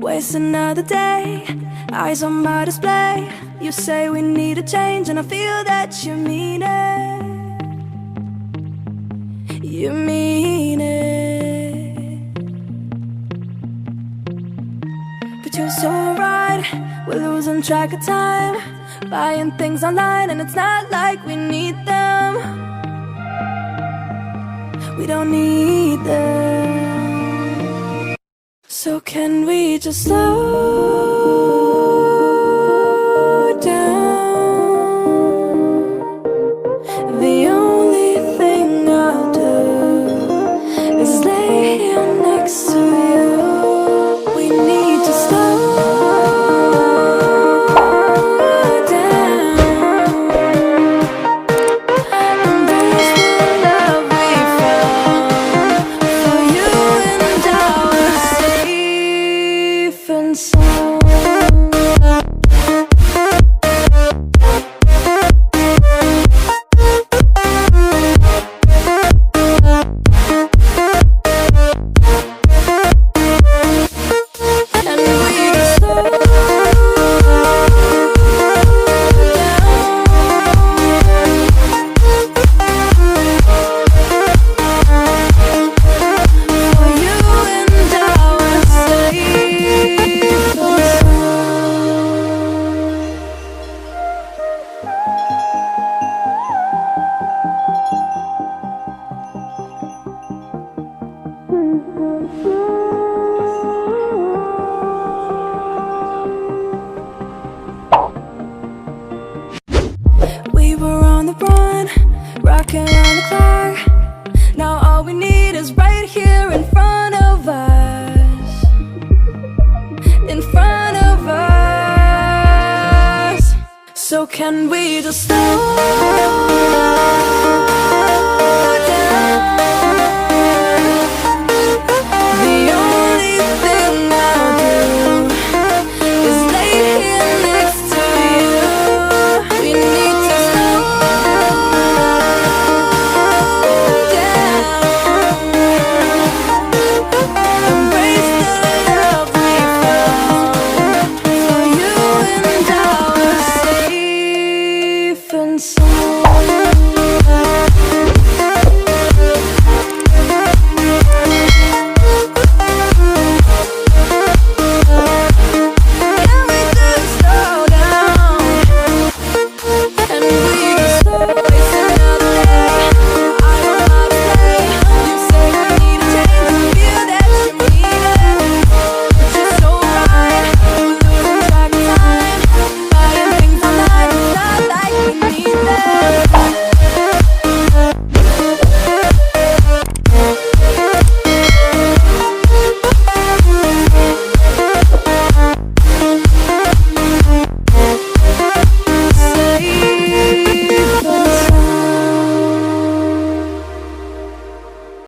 Waste another day, eyes on my display. You say we need a change, and I feel that you mean it. You mean it. But you're so right, we're losing track of time, buying things online, and it's not like we need them. We don't need them. So can we just slow down? The only thing I'll do is lay here next to you. We need to slow down. Embrace the love we found. For you and I were safe and sound. And we just slow down. For you and I were safe and we were on the run, rocking around the clock. Now all we need is right here in front of us. In front of us. So can we just slow